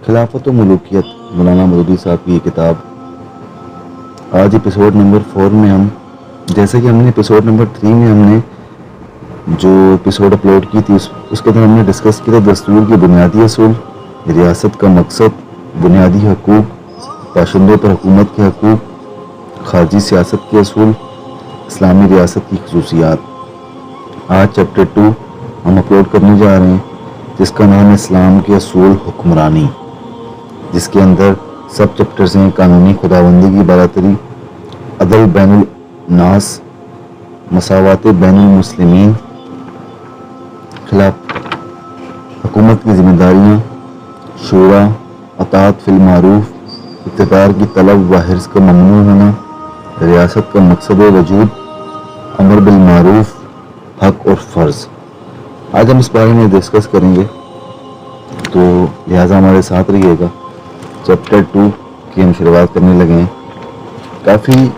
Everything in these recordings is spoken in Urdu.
خلافت و ملوکیت، مولانا مودودی صاحب کی یہ کتاب۔ آج ایپیسوڈ نمبر 4 میں ہم، جیسے کہ ہم نے ایپیسوڈ نمبر 3 میں ہم نے جو ایپیسوڈ اپلوڈ کی تھی اس کے اندر ہم نے ڈسکس کیا تھا دستور کے بنیادی اصول، ریاست کا مقصد، بنیادی حقوق، باشندوں پر حکومت کے حقوق، خارجی سیاست کے اصول، اسلامی ریاست کی خصوصیات۔ آج چیپٹر 2 ہم اپلوڈ کرنے جا رہے ہیں، جس کا نام ہے اسلام کے اصول حکمرانی، جس کے اندر سب چیپٹرز ہیں: قانونی خداوندی کی برابری، عدل بین الناس، مساوات بین المسلمین، خلاف حکومت کی ذمہ داریاں، شورا، اطاعت فی المعروف، اقتدار کی طلب و حرص کا ممنوع ہونا، ریاست کا مقصد وجود، امر بالمعروف، حق اور فرض۔ آج ہم اس بارے میں ڈسکس کریں گے، تو لہٰذا ہمارے ساتھ رہیے گا۔ چیپٹر 2 کی ہم شروعات کرنے لگے ہیں۔ کافی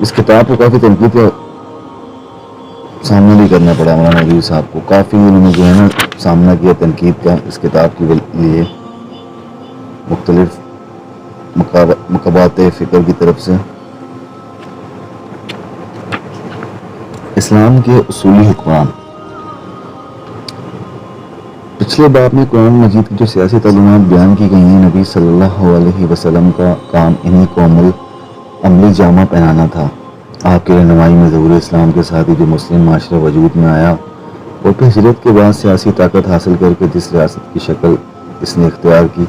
اس کتاب کو کافی تنقید کا سامنا بھی کرنا پڑا مولانا مودودی صاحب کو، کافی انہوں نے جو ہے نا سامنا کیا تنقید کا اس کتاب کے لیے، مختلف مکتبات فکر کی طرف سے۔ اسلام کے اصولی حکمران۔ پچھلے باب میں قرآن مجید کی جو سیاسی تعلیمات بیان کی گئی ہیں، نبی صلی اللہ علیہ وسلم کا کام انہی کو عملی جامہ پہنانا تھا۔ آپ کی رہنمائی میں ظہور اسلام کے ساتھ ہی جو مسلم معاشرہ وجود میں آیا اور پھر ہجرت کے بعد سیاسی طاقت حاصل کر کے جس ریاست کی شکل اس نے اختیار کی،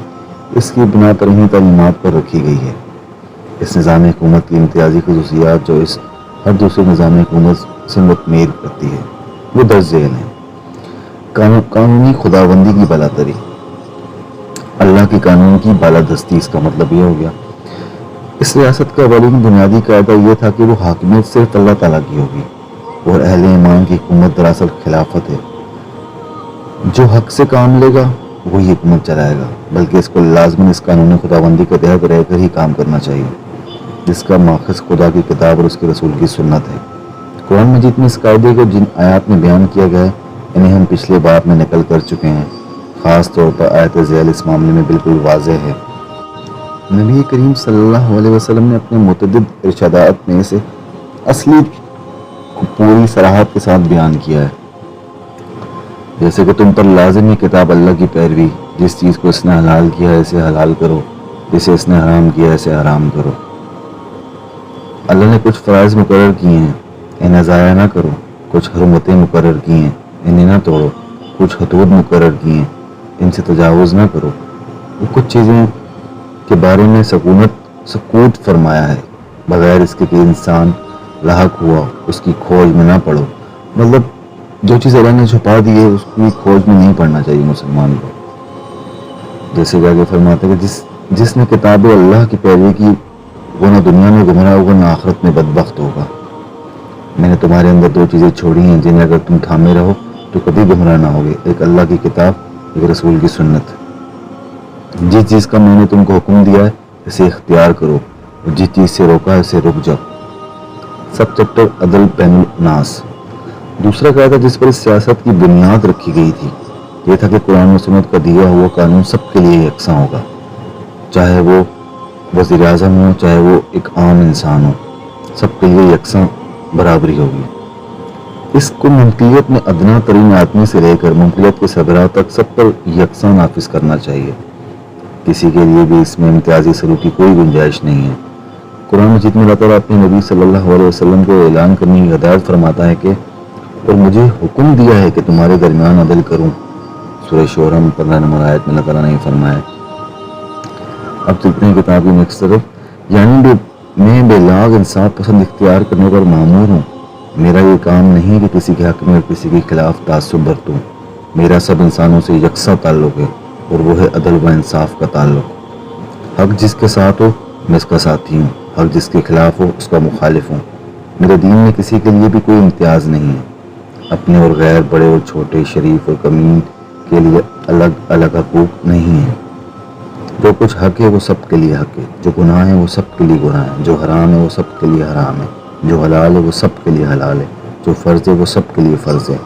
اس کی بنا پر انہی تعلیمات پر رکھی گئی ہے۔ اس نظام حکومت کی امتیازی خصوصیات جو اس ہر دوسرے نظام حکومت سے متمیر کرتی ہے، وہ درج ذیل ہیں۔ قانونی خداوندی کی بالاتری، اللہ کے قانون کی بالادستی، اس کا مطلب یہ ہو گیا۔ اس ریاست کا اولین بنیادی قاعدہ یہ تھا کہ وہ حاکمیت صرف اللہ تعالیٰ کی ہوگی، اور اہل ایمان کی حکومت دراصل خلافت ہے۔ جو حق سے کام لے گا وہی حکومت چلائے گا، بلکہ اس کو لازماً اس قانونی خداوندی کے تحت رہ کر ہی کام کرنا چاہیے، جس کا ماخذ خدا کی کتاب اور اس کے رسول کی سنت ہے۔ قرآن مجید میں اس قاعدے کو جن آیات میں بیان کیا گیا ہے، انہیں ہم پچھلے باب میں نقل کر چکے ہیں۔ خاص طور پر آیت ذیل اس معاملے میں بالکل واضح ہے۔ نبی کریم صلی اللہ علیہ وسلم نے اپنے متعدد ارشادات میں اسے اصلی پوری صراحت کے ساتھ بیان کیا ہے، جیسے کہ تم پر لازم ہے کتاب اللہ کی پیروی، جس چیز کو اس نے حلال کیا ہے اسے حلال کرو، جسے اس نے حرام کیا ہے اسے حرام کرو۔ اللہ نے کچھ فرائض مقرر کیے ہیں، انہیں ضائع نہ کرو۔ کچھ حرمتیں مقرر کی ہیں، انہیں نہ توڑو۔ کچھ حدود مقرر کی ہیں، ان سے تجاوز نہ کرو۔ وہ کچھ چیزیں کے بارے میں سکوت فرمایا ہے، بغیر اس کے کہ انسان لاحق ہوا اس کی کھوج میں نہ پڑو۔ مطلب جو چیز اللہ نے چھپا دی ہے اس کی کھوج میں نہیں پڑنا چاہیے مسلمان کو۔ جیسے کہ آگے فرماتے ہیں کہ جس نے کتاب اللہ کی پیروی کی وہ نہ دنیا میں گمراہ ہوگا نہ آخرت میں بدبخت ہوگا۔ میں نے تمہارے اندر 2 چیزیں چھوڑی ہیں جنہیں اگر تم تھامے رہو تو کبھی گمراہ نہ ہوگے، ایک اللہ کی کتاب، ایک رسول کی سنت۔ جس چیز کا میں نے تم کو حکم دیا ہے اسے اختیار کرو، اور جس چیز سے روکا ہے اسے رک جاؤ۔ سب چیپٹر عدل بین الناس۔ دوسرا قاعدہ جس پر اس سیاست کی بنیاد رکھی گئی تھی یہ تھا کہ قرآن و سنت کا دیا ہوا قانون سب کے لیے یکساں ہوگا، چاہے وہ وزیر اعظم ہو چاہے وہ ایک عام انسان ہو، سب کے لیے یکساں برابری ہوگی۔ اس کو مملکت میں ادنا ترین آدمی سے لے کر مملکت کے سربراہ تک سب پر یکساں نافذ کرنا چاہیے، کسی کے لیے بھی اس میں امتیازی سلوک کی کوئی گنجائش نہیں ہے۔ قرآن مجید میں اللہ تعالیٰ اپنے نبی صلی اللہ علیہ وسلم کو اعلان کرنے کی ہدایت فرماتا ہے کہ اور مجھے حکم دیا ہے کہ تمہارے درمیان عدل کروں۔ سورہ شورى 15 نمبر آیت میں اللہ تعالیٰ نے فرمایا۔ اب چلتے ہیں کتاب کی نیکسٹ طرف۔ یعنی میں بے لاگ انصاف پسند اختیار کرنے پر مامور ہوں۔ میرا یہ کام نہیں کہ کسی کے حق میں اور کسی کے خلاف تعصب برتوں۔ میرا سب انسانوں سے یکساں تعلق ہے اور وہ ہے عدل و انصاف کا تعلق۔ حق جس کے ساتھ ہو میں اس کا ساتھی ہوں، حق جس کے خلاف ہو اس کا مخالف ہوں۔ میرے دین میں کسی کے لیے بھی کوئی امتیاز نہیں ہے۔ اپنے اور غیر، بڑے اور چھوٹے، شریف اور کمین کے لیے الگ الگ حقوق نہیں ہیں۔ جو کچھ حق ہے وہ سب کے لیے حق ہے، جو گناہ ہے وہ سب کے لیے گناہ ہے، جو حرام ہے وہ سب کے لیے حرام ہے، جو حلال ہے وہ سب کے لیے حلال ہے، جو فرض ہے وہ سب کے لیے فرض ہے۔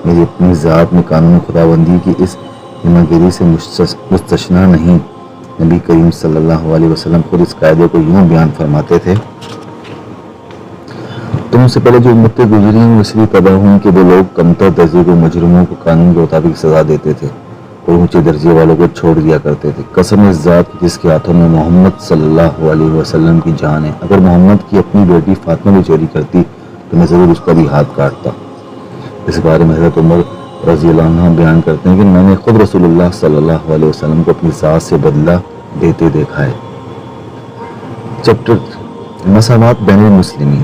میری اپنی ذات میں قانون خداوندی کی اس ہمہ گیری سے مستثنا نہیں۔ نبی کریم صلی اللہ علیہ وسلم خود اس قاعدے کو یوں بیان فرماتے تھے: تم سے پہلے جو امتیں گزری ہیں وہ اس لیے پیدا ہوئیں کہ وہ لوگ کمتر درجے کے مجرموں کو قانون کے مطابق سزا دیتے تھے اور اونچے درجے والوں کو چھوڑ دیا کرتے تھے۔ قسم اس ذات کی جس کے ہاتھوں میں محمد صلی اللہ علیہ وسلم کی جان ہے، اگر محمد کی اپنی بیٹی فاطمہ بھی چوری کرتی تو میں ضرور اس کا بھی ہاتھ کاٹتا۔ اس بارے میں حضرت عمر رضی اللہ عنہ بیان کرتے ہیں کہ میں نے خود رسول اللہ صلی اللہ علیہ وسلم کو اپنی ذات سے بدلہ دیتے دیکھا ہے۔ چیپٹر مساوات بین المسلمین۔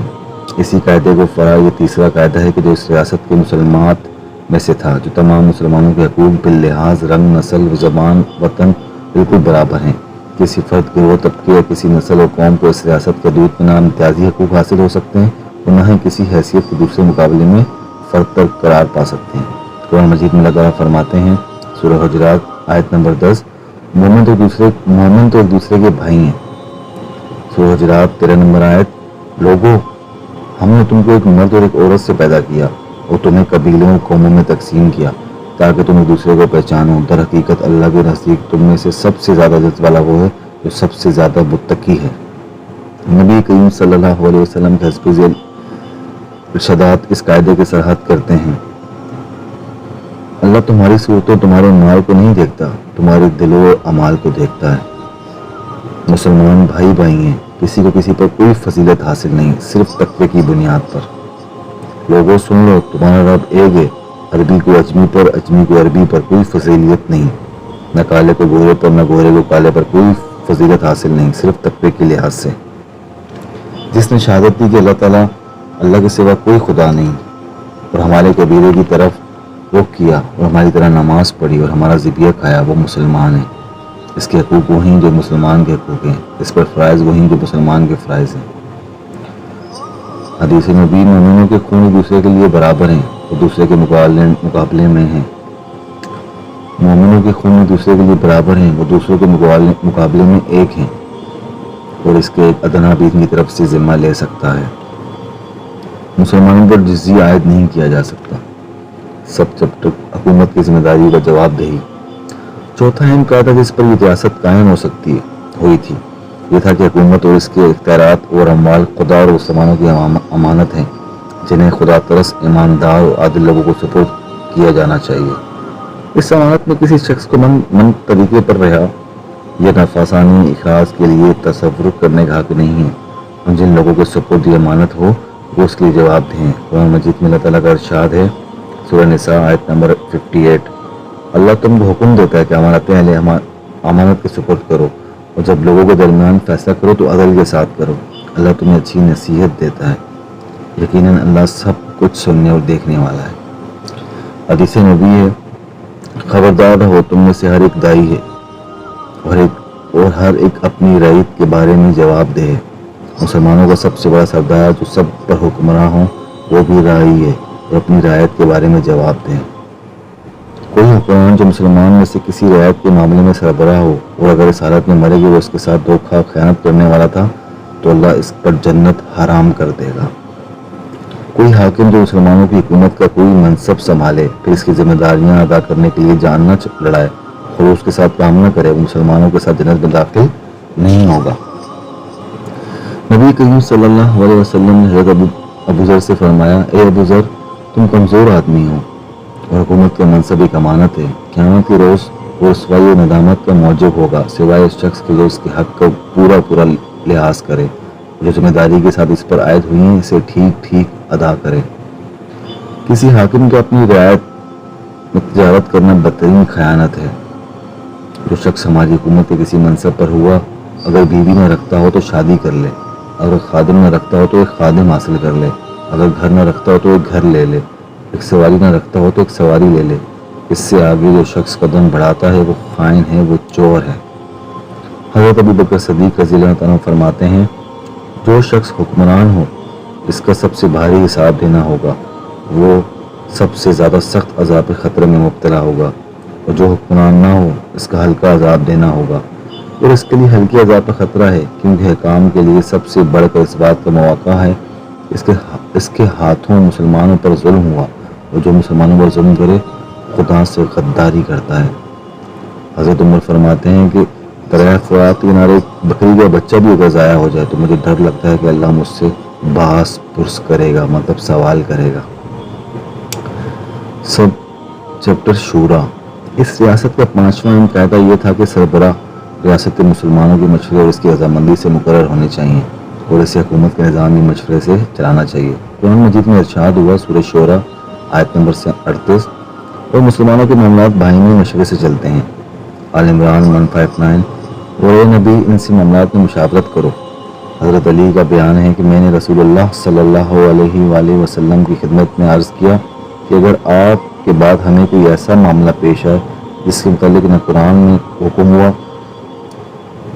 اسی قاعدے کو فرع یہ تیسرا قاعدہ ہے کہ جو اس ریاست کے مسلمات میں سے تھا، جو تمام مسلمانوں کے حقوق باللحاظ رنگ، نسل، زبان، وطن بالکل برابر ہیں۔ کسی فرد، گروہ، طبقے یا کسی نسل اور قوم کو اس ریاست کے حدود میں نہ امتیازی حقوق حاصل ہو سکتے ہیں اور نہ ہی کسی حیثیت کے دوسرے مقابلے میں فرد قرار پا سکتے ہیں۔ قرآن مجید میں اللہ تعالیٰ فرماتے ہیں، سورہ حجرات آیت نمبر 10: مومن تو ایک دوسرے کے بھائی ہیں۔ سورہ حجرات 13 نمبر آیت: لوگوں، ہم نے تم کو ایک مرد اور ایک عورت سے پیدا کیا اور تمہیں قبیلوں اور قوموں میں تقسیم کیا تاکہ تم ایک دوسرے کو پہچانو۔ در حقیقت اللہ کے نزدیک تم میں سے سب سے زیادہ عزت والا وہ ہے جو سب سے زیادہ متقی ہے۔ نبی کریم صلی اللہ علیہ وسلم کے حسب ذیل ارشادات اس قاعدے کے سرحد کرتے ہیں: اللہ تمہاری صورتوں، تمہارے مال کو نہیں دیکھتا، تمہارے دلوں اور اعمال کو دیکھتا ہے۔ مسلمان بھائی بھائی ہیں، کسی کو کسی پر کوئی فضیلت حاصل نہیں، صرف تقوی کی بنیاد پر۔ لوگوں سن لو، تمہارا رب ایک ہے، عربی کو اجمی پر، اجمی کو عربی پر کوئی فضیلت نہیں، نہ کالے کو گورے پر، نہ گورے کو کالے پر کوئی فضیلت حاصل نہیں، صرف تقوی کے لحاظ سے۔ جس نے شہادت دی کہ اللہ تعالیٰ اللہ کے سوا کوئی خدا نہیں اور ہمارے قبیلے کی طرف رخ کیا اور ہماری طرح نماز پڑھی اور ہمارا ذبیحہ کھایا، وہ مسلمان ہے۔ اس کے حقوق وہی جو مسلمان کے حقوق ہیں، اس پر فرائض وہی جو مسلمان کے فرائض ہیں۔ حدیث نبی: مومنوں کے خون ایک دوسرے کے لیے برابر ہیں اور دوسرے کے مقابلے میں ہیں۔ مومنوں کے خون ایک دوسرے کے لیے برابر ہیں، وہ دوسروں کے مقابلے میں ایک ہیں اور اس کے ایک ادنا بھی ان کی طرف سے ذمہ لے سکتا ہے۔ مسلمانوں پر جزیہ عائد نہیں کیا جا سکتا۔ سب چیپٹر حکومت کی ذمہ داری کا جواب دہی۔ چوتھا اہم قاعدہ جس پر یہ ریاست قائم ہوئی تھی یہ تھا کہ حکومت اور اس کے اختیارات اور اموال خدا اور مسلمانوں کی امانت ہیں، جنہیں خدا ترس، ایماندار اور عادل لوگوں کو سپرد کیا جانا چاہیے۔ اس امانت میں کسی شخص کو من طریقے پر رہا یا نفسانی اخراج کے لیے تصور کرنے کا حق نہیں ہے، اور جن لوگوں کے سپرد یہ امانت ہو وہ اس کے لیے جواب دہ ہیں۔ قرآن مجید میں اللہ تعالیٰ کا ارشاد ہے، سورہ نساء آیت نمبر 58: اللہ تم کو حکم دیتا ہے کہ امانت کے سپرد کرو اور جب لوگوں کے درمیان فیصلہ کرو تو عدل کے ساتھ کرو۔ اللہ تمہیں اچھی نصیحت دیتا ہے، یقیناً اللہ سب کچھ سننے اور دیکھنے والا ہے۔ حدیث نبی ہے، خبردار رہو، تم میں سے ہر ایک دائی ہے اور ہر ایک اپنی رعیت کے بارے میں جواب دہ ہے۔ مسلمانوں کا سب سے بڑا سردار جو سب پر حکمراں ہو وہ بھی راعی ہے اور اپنی رعایت کے بارے میں جواب دہ ہے۔ کوئی حکمران جو مسلمان میں سے کسی رعایت کے معاملے میں سربراہ ہو اور اگر اس حالت میں مرے گی وہ اس کے ساتھ دھوکہ خیانت کرنے والا تھا تو اللہ اس پر جنت حرام کر دے گا۔ کوئی حاکم جو مسلمانوں کی حکومت کا کوئی منصب سنبھالے پھر اس کی ذمہ داریاں ادا کرنے کے لیے جان نہ لڑائے، خلوص کے ساتھ کام نہ کرے، وہ مسلمانوں کے ساتھ جنت میں داخل نہیں ہوگا۔ نبی کریم صلی اللہ علیہ وسلم نے حضرت ابو ذر سے فرمایا: اے ابو ذر، تم کمزور آدمی ہو اور حکومت کا منصب ایک امانت ہے۔ قیامت کے روز وہ رسوائی و ندامت کا موجب ہوگا سوائے اس شخص کے جو اس کے حق کا پورا لحاظ کرے اور جو ذمہ داری کے ساتھ اس پر عائد ہوئی ہیں اسے ٹھیک ٹھیک ادا کرے۔ کسی حاکم کا اپنی رعایت میں تجارت کرنا بدترین خیانت ہے۔ جو شخص ہماری حکومت کے کسی منصب پر ہوا، اگر بیوی نہ رکھتا ہو تو شادی کر لے، اگر خادم نہ رکھتا ہو تو ایک خادم حاصل کر لے، اگر گھر نہ رکھتا ہو تو ایک گھر لے لے، ایک سواری نہ رکھتا ہو تو ایک سواری لے لے۔ اس سے آگے جو شخص قدم بڑھاتا ہے وہ خائن ہے، وہ چور ہے۔ حضرت ابو بکر صدیق رضی اللہ عنہ فرماتے ہیں، جو شخص حکمران ہو اس کا سب سے بھاری حساب دینا ہوگا، وہ سب سے زیادہ سخت عذاب خطرے میں مبتلا ہوگا، اور جو حکمران نہ ہو اس کا ہلکا عذاب دینا ہوگا، اور اس کے لیے ہلکی عذاب کا خطرہ ہے کیونکہ حکام کے لیے سب سے بڑھ کر اس بات کا مواقع ہے اس کے ہاتھوں مسلمانوں پر ظلم ہوا، اور جو مسلمانوں پر ظلم کرے خدا سے غداری کرتا ہے۔ حضرت عمر فرماتے ہیں کہ دریا فرات کے کنارے ایک بکری کا بچہ بھی اگر ضائع ہو جائے تو مجھے ڈر لگتا ہے کہ اللہ مجھ سے باس پرس کرے گا، مطلب سوال کرے گا۔ سب چیپٹر شورا۔ اس ریاست کا 5واں اہم قاعدہ یہ تھا کہ سربراہ ریاست مسلمانوں کے مشورے اور اس کی رضامندی سے مقرر ہونے چاہیے اور اسے حکومت کا نظام بھی مشورے سے چلانا چاہیے۔ قرآن مجید میں ارشاد ہوا، سورہ شورا آیت نمبر 38، اور مسلمانوں کے معاملات باہمی مشورے سے چلتے ہیں۔ آل عمران 159، اور اے نبی ان سے معاملات میں مشاورت کرو۔ حضرت علی کا بیان ہے کہ میں نے رسول اللہ صلی اللہ علیہ وآلہ وسلم کی خدمت میں عرض کیا کہ اگر آپ کے بعد ہمیں کوئی ایسا معاملہ پیش آئے جس کے متعلق نہ قرآن میں حکم ہوا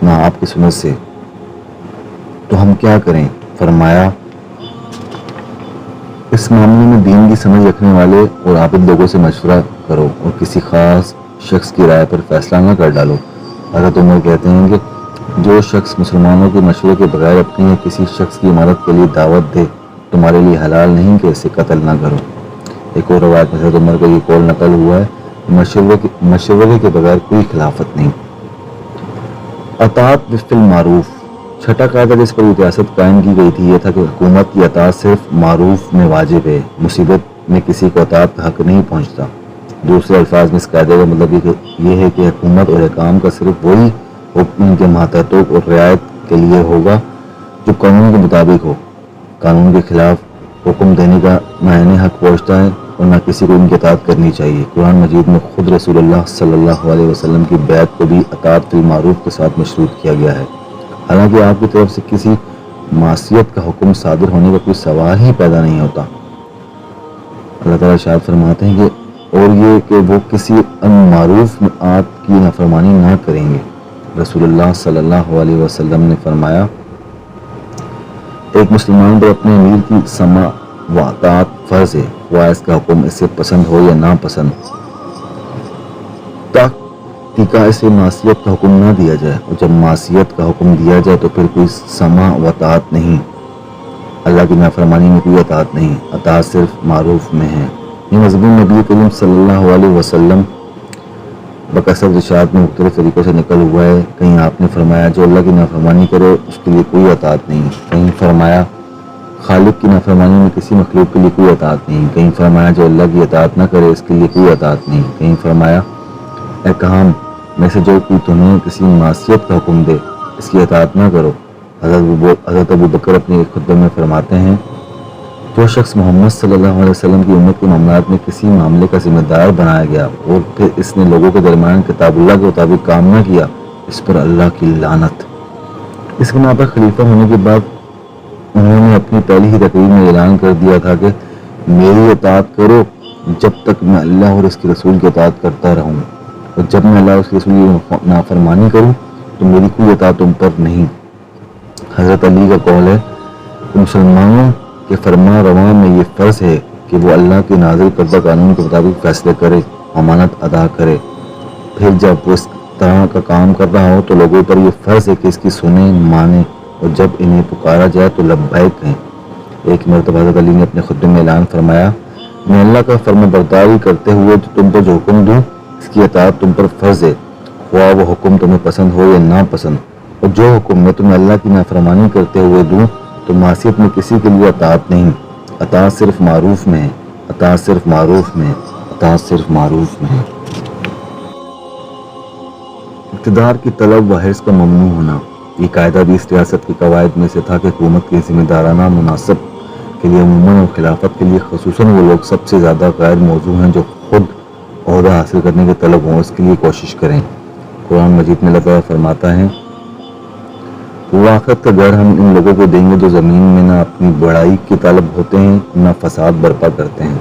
نہ آپ کی سنت سے، تو ہم کیا کریں؟ فرمایا، اس معاملے میں دین کی سمجھ رکھنے والے اور عابد لوگوں سے مشورہ کرو اور کسی خاص شخص کی رائے پر فیصلہ نہ کر ڈالو۔ حضرت عمر کہتے ہیں کہ جو شخص مسلمانوں کے مشورے کے بغیر اپنی یا کسی شخص کی عمارت کے لیے دعوت دے تمہارے لیے حلال نہیں کہ اسے قتل نہ کرو۔ ایک اور روایت میں حضرت عمر کا یہ قول نقل ہوا ہے، مشورے کے بغیر کوئی خلافت نہیں۔ اطاعت فی المعروف۔ چھٹا قاعدہ جس پر یہ ریاست قائم کی گئی تھی یہ تھا کہ حکومت کی اطاعت صرف معروف میں واجب ہے، مصیبت میں کسی کو اطاعت کا حق نہیں پہنچتا۔ دوسرے الفاظ میں اس قاعدے کا مطلب یہ ہے کہ حکومت اور حکام کا صرف وہی حکم ان کے ماتحتوں اور رعایت کے لیے ہوگا جو قانون کے مطابق ہو۔ قانون کے خلاف حکم دینے کا نہ انہیں حق پہنچتا ہے اور نہ کسی کو ان کی اطاعت کرنی چاہیے۔ قرآن مجید میں خود رسول اللہ صلی اللہ علیہ وسلم کی بیعت کو بھی اطاعت فی المعروف کے ساتھ مشروط کیا گیا ہے، حالانکہ آپ کی طرف سے کسی معصیت کا حکم صادر ہونے کا کوئی سوال ہی پیدا نہیں ہوتا۔ اللہ تعالیٰ ارشاد فرماتے ہیں کہ اور یہ کہ وہ کسی معروف آپ کی نافرمانی نہ کریں گے۔ رسول اللہ صلی اللہ علیہ وسلم نے فرمایا، ایک مسلمان پر اپنے امیر کی سماع و اطاعت فرض ہے، خواہ اس کا حکم اسے پسند ہو یا ناپسند، تاکہ اسے معصیت کا حکم نہ دیا جائے، اور جب معصیت کا حکم دیا جائے تو پھر کوئی سماع و اطاعت نہیں۔ اللہ کی نافرمانی میں کوئی اطاعت نہیں، اطاعت صرف معروف میں ہے۔ یہ مضمون نبی کریم صلی اللہ علیہ وسلم بکثرت ارشاد میں مختلف طریقوں سے نقل ہوا ہے۔ کہیں آپ نے فرمایا جو اللہ کی نافرمانی کرے اس کے لیے کوئی اطاعت نہیں، کہیں فرمایا خالق کی نافرمانی میں کسی مخلوق کے لیے کوئی اطاعت نہیں، کہیں فرمایا جو اللہ کی اطاعت نہ کرے اس کے لیے کوئی اطاعت نہیں، کہیں فرمایا اے کام میں سے جو کوئی تمہیں کسی معصیت کا حکم دے اس کی اطاعت نہ کرو۔ حضرت ابو بکر اپنے ایک خطبے میں فرماتے ہیں، جو شخص محمد صلی اللہ علیہ وسلم کی امت کے معاملات میں کسی معاملے کا ذمہ دار بنایا گیا اور پھر اس نے لوگوں کے درمیان کتاب اللہ کے مطابق کام نہ کیا، اس پر اللہ کی لعنت۔ اس بنا پر خلیفہ ہونے کے بعد انہوں نے اپنی پہلی ہی تقریر میں اعلان کر دیا تھا کہ میری اطاعت کرو جب تک میں اللہ اور اس کے رسول کی اطاعت کرتا رہوں، اور جب میں اللہ اور اس کے رسول کی نافرمانی کروں تو میری کوئی اطاعت تم پر نہیں۔ حضرت علی کا قول ہے کہ مسلمانوں کے فرما رواں میں یہ فرض ہے کہ وہ اللہ کے نازل کردہ قانون کے مطابق فیصلے کرے، امانت ادا کرے، پھر جب وہ اس طرح کا کام کر رہا ہو تو لوگوں پر یہ فرض ہے کہ اس کی سنیں مانیں، اور جب انہیں پکارا جائے تو لبیک کہیں۔ ایک مرتبہ حضرت علی نے اپنے خطبے میں اعلان فرمایا، میں اللہ کا فرما برداری کرتے ہوئے تم پر جو حکم دوں اس کی اطاعت تم پر فرض ہے، خواہ وہ حکم تمہیں پسند ہو یا ناپسند، اور جو حکم میں تمہیں اللہ کی نافرمانی کرتے ہوئے دوں تو معصیت میں کسی کے لیے اطاعت نہیں، اطاعت صرف معروف میں ہے، اطاعت صرف معروف میں ہے، اطاعت صرف معروف میں ہے۔ اقتدار کی طلب و حرص کا ممنوع ہونا۔ یہ قاعدہ بھی اس ریاست کے قواعد میں سے تھا کہ حکومت کے ذمہ دارانہ مناصب کے لیے عموماً اور خلافت کے لیے خصوصاً وہ لوگ سب سے زیادہ غیر موضوع ہیں جو خود عہدہ حاصل کرنے کے طلب ہوں، اس کے لیے کوشش کریں۔ قرآن مجید میں اللہ تعالیٰ فرماتا ہے، وہ آخرت کا گھر ہم ان لوگوں کو دیں گے جو زمین میں نہ اپنی بڑائی کی طالب ہوتے ہیں نہ فساد برپا کرتے ہیں۔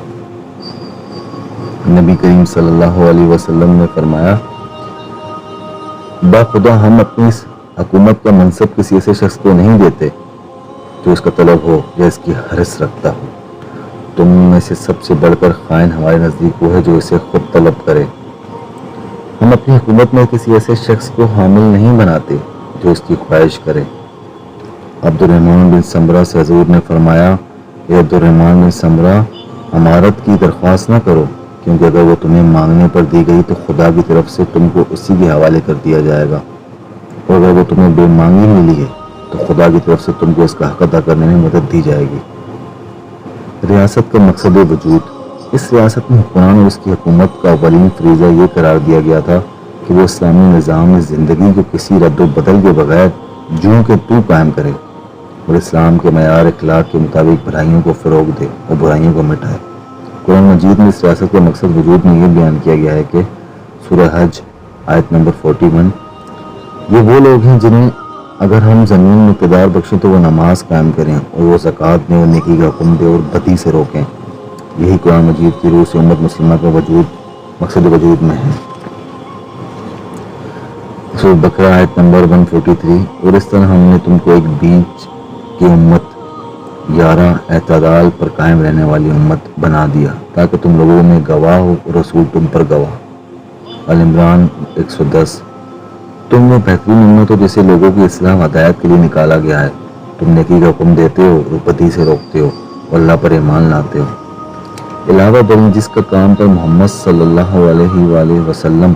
نبی کریم صلی اللہ علیہ وسلم نے فرمایا، باخدا ہم اپنی حکومت کا منصب کسی ایسے شخص کو نہیں دیتے جو اس کا طلب ہو یا اس کی حرص رکھتا ہو۔ تم میں سے سب سے بڑھ کر خائن ہمارے نزدیک وہ ہے جو اسے خود طلب کرے۔ ہم اپنی حکومت میں کسی ایسے شخص کو حامل نہیں بناتے جو اس کی خواہش کرے۔ عبد الرحمن بن سمرہ سے حضور نے فرمایا، اے عبد الرحمن بن سمرہ، امارت کی درخواست نہ کرو، کیونکہ اگر وہ تمہیں مانگنے پر دی گئی تو خدا کی طرف سے تم کو اسی کے حوالے کر دیا جائے گا، اور اگر وہ تمہیں بے مانگی ملی ہے تو خدا کی طرف سے تم کو اس کا حق ادا کرنے میں مدد دی جائے گی۔ ریاست کا مقصد وجود۔ اس ریاست میں حکمران اور اس کی حکومت کا اولین فریضہ یہ قرار دیا گیا تھا کہ وہ اسلامی نظام میں زندگی کو کسی رد و بدل کے بغیر جوں کہ تو قائم کرے اور اسلام کے معیار اخلاق کے مطابق بھلائیوں کو فروغ دے اور برائیوں کو مٹائے۔ قرآن مجید میں اس ریاست کا مقصد وجود میں یہ بیان کیا گیا ہے کہ سورہ حج آیت نمبر 41، یہ وہ لوگ ہیں جنہیں اگر ہم زمین میں اقتدار بخشیں تو وہ نماز قائم کریں اور وہ زکوٰۃ دیں اور نیکی کا حکم دیں اور بدی سے روکیں۔ یہی قرآن مجید کی روح سے امت مسلمہ کا مقصد وجود میں ہے۔ سورہ بقرہ آیت نمبر 143، اور اس طرح ہم نے تم کو ایک بیچ کی امت یارہ اعتدال پر قائم رہنے والی امت بنا دیا تاکہ تم لوگوں میں گواہ ہو اور رسول تم پر گواہ۔ آل عمران 110، تم وہ بہترین امت ہو جسے لوگوں کی اصلاح و ہدایت کے لیے نکالا گیا ہے، تم نیکی کا حکم دیتے ہو اور بدی سے روکتے ہو اور اللہ پر ایمان لاتے ہو۔ علاوہ بر جس کا کام پر محمد صلی اللہ علیہ وآلہ وسلم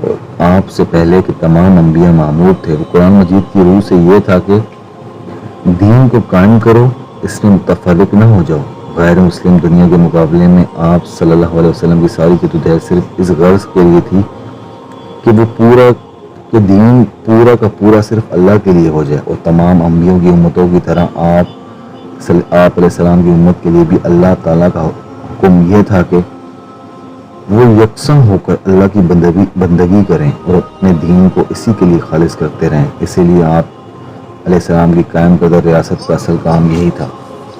اور آپ سے پہلے کے تمام انبیاء معمور تھے، وہ قرآن مجید کی روح سے یہ تھا کہ دین کو قائم کرو، اس میں متفرق نہ ہو جاؤ۔ غیر مسلم دنیا کے مقابلے میں آپ صلی اللہ علیہ وسلم کی ساری جدوجہد صرف اس غرض کے لیے تھی کہ وہ دین پورا کا پورا صرف اللہ کے لیے ہو جائے، اور تمام انبیاء کی امتوں کی طرح آپ علیہ السلام کی امت کے لیے بھی اللہ تعالیٰ کا حکم یہ تھا کہ وہ یکساں ہو کر اللہ کی بندگی کریں اور اپنے دین کو اسی کے لیے خالص کرتے رہیں۔ اسی لیے آپ علیہ السلام کی قائم کردہ ریاست کا اصل کام یہی تھا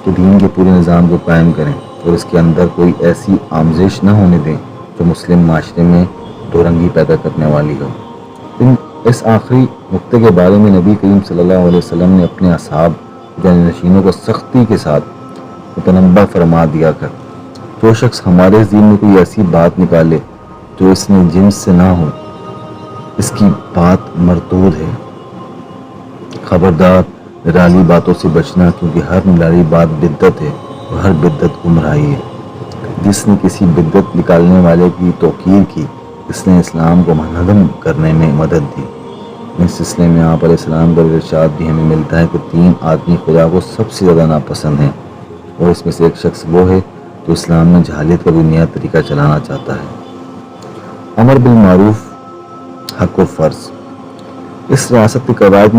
کہ دین کے پورے نظام کو قائم کریں اور اس کے اندر کوئی ایسی آمیزش نہ ہونے دیں جو مسلم معاشرے میں دو رنگی پیدا کرنے والی ہو۔ اس آخری نقطے کے بارے میں نبی کریم صلی اللہ علیہ وسلم نے اپنے اصحاب جانشینوں کو سختی کے ساتھ متنبہ فرما دیا کر جو شخص ہمارے دین میں کوئی ایسی بات نکالے جو اس میں جنس سے نہ ہو، اس کی بات مردود ہے۔ خبردار نرالی باتوں سے بچنا، کیونکہ ہر نرالی بات بدعت ہے اور ہر بدعت گمراہی ہے۔ جس نے کسی بدعت نکالنے والے کی توقیر کی، اس نے اسلام کو منہدم کرنے میں مدد دی۔ اس سلسلے میں آپ علیہ السلام کا ارشاد بھی ہمیں ملتا ہے کہ 3 آدمی خدا کو سب سے زیادہ ناپسند ہیں، اور اس میں سے ایک شخص وہ ہے جو اسلام میں جہالت کا کوئی نیا طریقہ چلانا چاہتا ہے۔ امر بالمعروف، حق و فرض۔ اس ریاست کے قواعد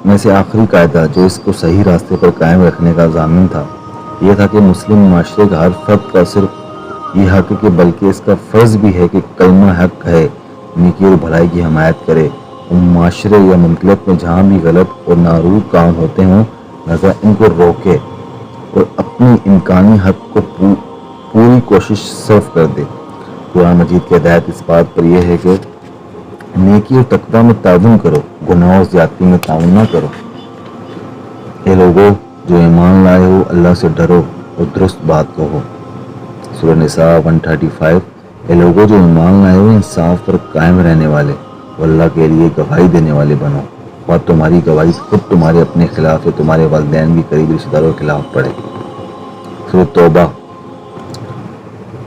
میں سے آخری قاعدہ جو اس کو صحیح راستے پر قائم رکھنے کا ضامن تھا، یہ تھا کہ مسلم معاشرے کا ہر فرد کا صرف یہ حق ہے کہ بلکہ اس کا فرض بھی ہے کہ کلمہ حق کہے، نیکی اور بھلائی کی حمایت کرے، اور معاشرے یا مملکت میں جہاں بھی غلط اور ناروا کام ہوتے ہوں لہذا ان کو روکے اور اپنی امکانی حق کو پوری کوشش صرف کر دے۔ قرآن مجید کی ہدایت اس بات پر یہ ہے کہ نیکی اور تقویٰ میں تعاون کرو، گناہ اور زیادتی میں تعاون نہ کرو۔ اے لوگو جو ایمان لائے ہو، اللہ سے ڈرو اور درست بات کہو۔ سورہ نساء 135، اے لوگو جو ایمان لائے ہو، انصاف پر قائم رہنے والے اور اللہ کے لیے گواہی دینے والے بنو، اور تمہاری گواہی خود تمہارے اپنے خلاف یا تمہارے والدین بھی قریبی رشتہ داروں کے خلاف پڑے۔ سورہ توبہ،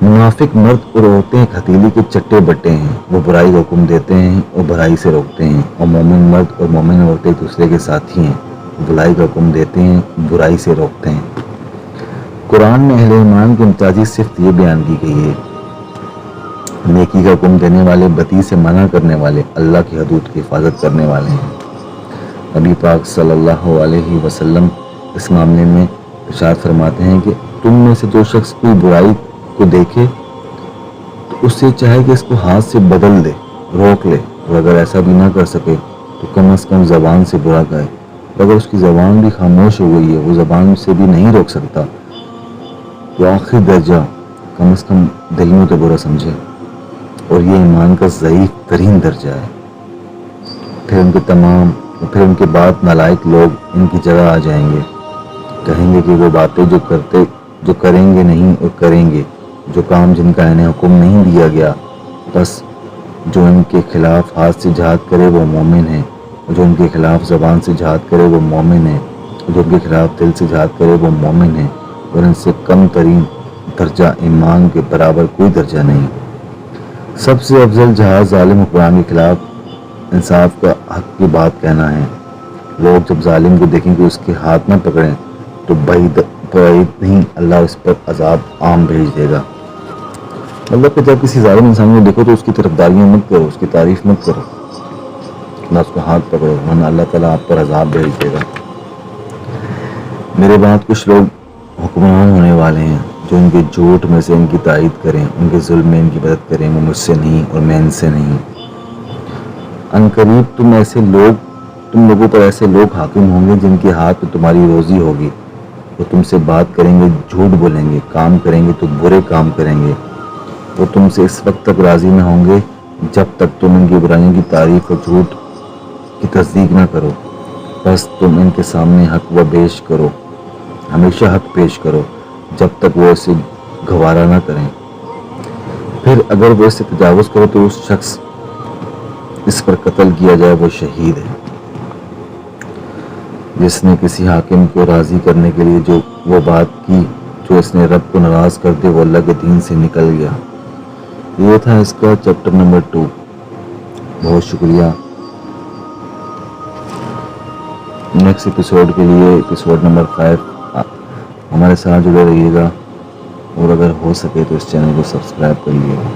منافق مرد اور عورتیں ایک ہتھیلی کے چٹے بٹے ہیں، وہ برائی کا حکم دیتے ہیں اور برائی سے روکتے ہیں، اور مومن مرد اور مومن عورتیں ایک دوسرے کے ساتھی ہیں، بھلائی کا حکم دیتے ہیں، برائی سے روکتے ہیں۔ قرآن میں اہل ایمان کی امتیازی صفت یہ بیان کی گئی ہے، نیکی کا حکم دینے والے، بدی سے منع کرنے والے، اللہ کی حدود کی حفاظت کرنے والے ہیں۔ نبی پاک صلی اللہ علیہ وسلم اس معاملے میں ارشاد فرماتے ہیں کہ تم میں سے جو شخص کوئی برائی کو دیکھے تو اس سے چاہے کہ اس کو ہاتھ سے بدل دے، روک لے، اور اگر ایسا بھی نہ کر سکے تو کم از کم زبان سے برا کہے، اور اگر اس کی زبان بھی خاموش ہو گئی ہے، وہ زبان سے بھی نہیں روک سکتا، تو آخری درجہ کم از کم دل میں تو برا سمجھے، اور یہ ایمان کا ضعیف ترین درجہ ہے۔ پھر ان کے بعد نالائق لوگ ان کی جگہ آ جائیں گے، کہیں گے کہ وہ باتیں جو کریں گے نہیں اور کریں گے، جو کام جن کا انہیں حکم نہیں دیا گیا، بس جو ان کے خلاف ہاتھ سے جہاد کرے وہ مومن ہے، اور جو ان کے خلاف زبان سے جہاد کرے وہ مومن ہے، اور جو ان کے خلاف دل سے جہاد کرے وہ مومن ہے، اور ان سے کم ترین درجہ ایمان کے برابر کوئی درجہ نہیں۔ سب سے افضل جہاز ظالم حکمران کے خلاف انصاف کا حق کی بات کہنا ہے۔ لوگ جب ظالم کو دیکھیں کہ اس کے ہاتھ نہ پکڑیں تو بعید نہیں اللہ اس پر عذاب عام بھیج دے گا۔ مطلب کہ جب کسی ظالم انسان کو دیکھو تو اس کی طرفداریاں مت کرو، اس کی تعریف مت کرو، نہ اس کو ہاتھ پکڑو، ورنہ اللہ تعالیٰ آپ پر عذاب بھیج دے گا۔ میرے بعد کچھ لوگ حکمران ہونے والے ہیں جو ان کے جھوٹ میں سے ان کی تائید کریں، ان کے ظلم میں ان کی مدد کریں، وہ مجھ سے نہیں اور میں ان سے نہیں۔ عنقریب تم لوگوں پر ایسے لوگ حاکم ہوں گے جن کے ہاتھ میں تمہاری روزی ہوگی۔ وہ تم سے بات کریں گے، جھوٹ بولیں گے، کام کریں گے تو برے کام کریں گے۔ وہ تم سے اس وقت تک راضی نہ ہوں گے جب تک تم ان کی برائیوں کی تعریف اور جھوٹ کی تصدیق نہ کرو۔ بس تم ان کے سامنے حق و پیش کرو، ہمیشہ حق پیش کرو جب تک وہ اسے گوارا نہ کریں۔ پھر اگر وہ اس سے تجاوز کرے تو اس شخص اس پر قتل کیا جائے وہ شہید ہے۔ جس نے کسی حاکم کو راضی کرنے کے لیے جو وہ بات کی جو اس نے رب کو ناراض کر دے وہ اللہ کے دین سے نکل گیا۔ یہ تھا اس کا چیپٹر نمبر 2۔ بہت شکریہ۔ نیکسٹ ایپیسوڈ کے لیے ایپیسوڈ نمبر 5 ہمارے ساتھ جڑے رہیے گا، اور اگر ہو سکے تو اس چینل کو سبسکرائب کر لیے گا۔